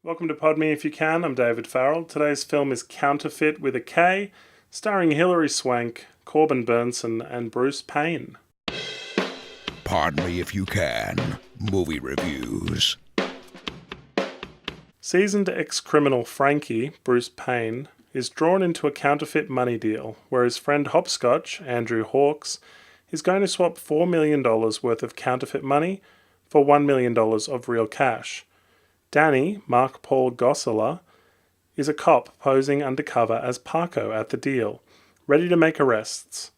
Welcome to Pod Me If You Can, I'm David Farrell. Today's film is Kounterfeit with a K, starring Hilary Swank, Corbin Bernsen and Bruce Payne. Pardon Me If You Can, movie reviews. Seasoned ex-criminal Frankie, Bruce Payne, is drawn into a counterfeit money deal where his friend Hopscotch, Andrew Hawkes, is going to swap $4 million worth of counterfeit money for $1 million of real cash. Danny, Mark Paul Gosselaar, is a cop posing undercover as Paco at the deal, ready to make arrests.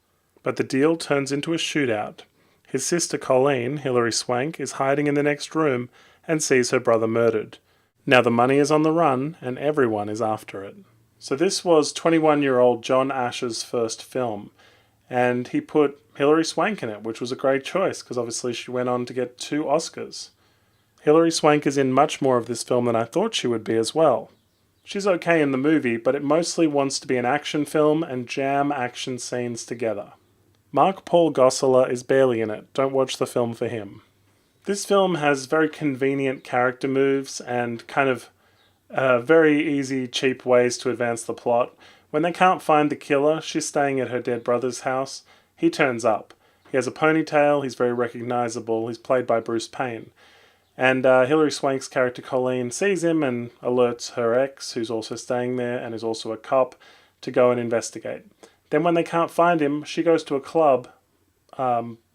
But the deal turns into a shootout. His sister Colleen, Hilary Swank, is hiding in the next room and sees her brother murdered. Now the money is on the run and everyone is after it. So this was 21-year-old John Ash's first film, and he put Hilary Swank in it, which was a great choice because obviously she went on to get 2 Oscars. Hilary Swank is in much more of this film than I thought she would be as well. She's okay in the movie, but it mostly wants to be an action film and jam action scenes together. Mark Paul Gosselaar is barely in it. Don't watch the film for him. This film has very convenient character moves and kind of very easy, cheap ways to advance the plot. When they can't find the killer, she's staying at her dead brother's house. He turns up. He has a ponytail, he's very recognizable, he's played by Bruce Payne. And Hilary Swank's character Colleen sees him and alerts her ex, who's also staying there and is also a cop, to go and investigate. Then when they can't find him, she goes to a club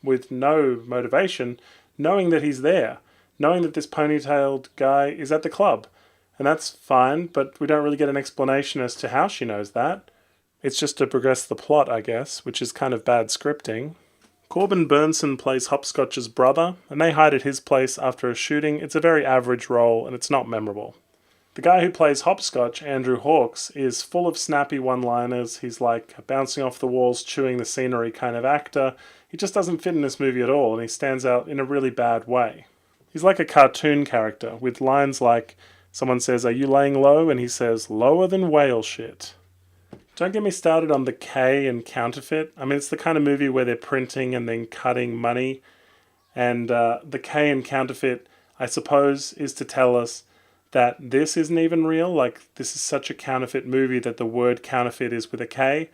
with no motivation, knowing that he's there, knowing that this ponytailed guy is at the club. And that's fine, but we don't really get an explanation as to how she knows that. It's just to progress the plot, I guess, which is kind of bad scripting. Corbin Bernsen plays Hopscotch's brother, and they hide at his place after a shooting. It's a very average role, and it's not memorable. The guy who plays Hopscotch, Andrew Hawkes, is full of snappy one-liners. He's like a bouncing off the walls, chewing the scenery kind of actor. He just doesn't fit in this movie at all, and he stands out in a really bad way. He's like a cartoon character, with lines like, someone says, "Are you laying low?" and he says, "Lower than whale shit." Don't get me started on the K and Kounterfeit. I mean, it's the kind of movie where they're printing and then cutting money. And the K and Kounterfeit, I suppose, is to tell us that this isn't even real. Like, this is such a counterfeit movie that the word counterfeit is with a K.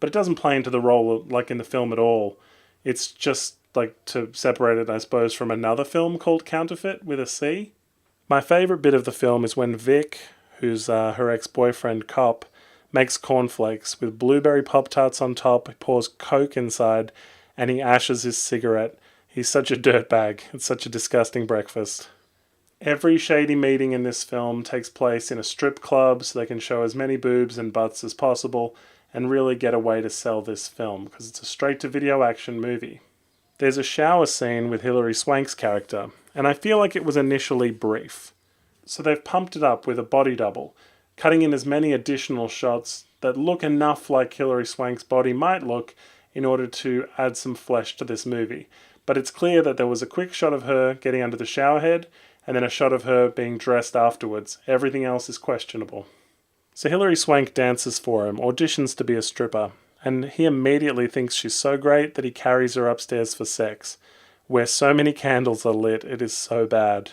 But it doesn't play into the role, like in the film at all. It's just, like, to separate it, I suppose, from another film called Kounterfeit with a C. My favourite bit of the film is when Vic, who's her ex-boyfriend cop, makes cornflakes with blueberry Pop-Tarts on top, he pours Coke inside, and he ashes his cigarette. He's such a dirtbag. It's such a disgusting breakfast. Every shady meeting in this film takes place in a strip club so they can show as many boobs and butts as possible and really get a way to sell this film because it's a straight-to-video action movie. There's a shower scene with Hilary Swank's character, and I feel like it was initially brief. So they've pumped it up with a body double, cutting in as many additional shots that look enough like Hilary Swank's body might look in order to add some flesh to this movie. But it's clear that there was a quick shot of her getting under the shower head, and then a shot of her being dressed afterwards. Everything else is questionable. So Hilary Swank dances for him, auditions to be a stripper, and he immediately thinks she's so great that he carries her upstairs for sex, where so many candles are lit, it is so bad.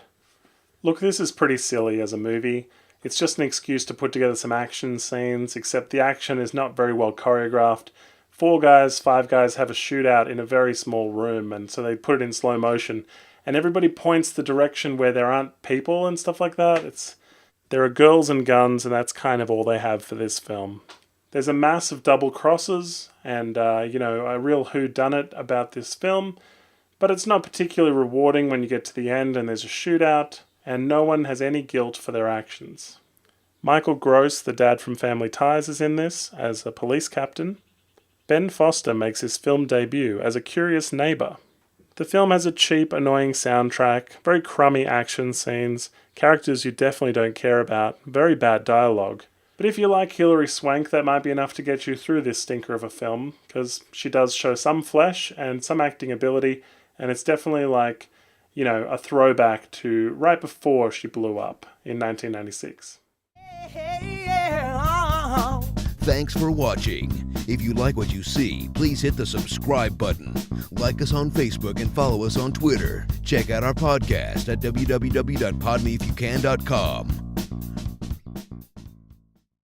Look, this is pretty silly as a movie. It's just an excuse to put together some action scenes, except the action is not very well choreographed. 5 guys have a shootout in a very small room, and so they put it in slow motion. And everybody points the direction where there aren't people and stuff like that. There are girls and guns, and that's kind of all they have for this film. There's a mass of double crosses, and a real whodunit about this film, but it's not particularly rewarding when you get to the end and there's a shootout, and no one has any guilt for their actions. Michael Gross, the dad from Family Ties, is in this as a police captain. Ben Foster makes his film debut as a curious neighbour. The film has a cheap, annoying soundtrack, very crummy action scenes, characters you definitely don't care about, very bad dialogue. But if you like Hilary Swank, that might be enough to get you through this stinker of a film, because she does show some flesh and some acting ability, and it's definitely like, a throwback to right before she blew up in 1996. Thanks for watching. If you like what you see, please hit the subscribe button. Like us on Facebook and follow us on Twitter. Check out our podcast at www.podmeifyoucan.com.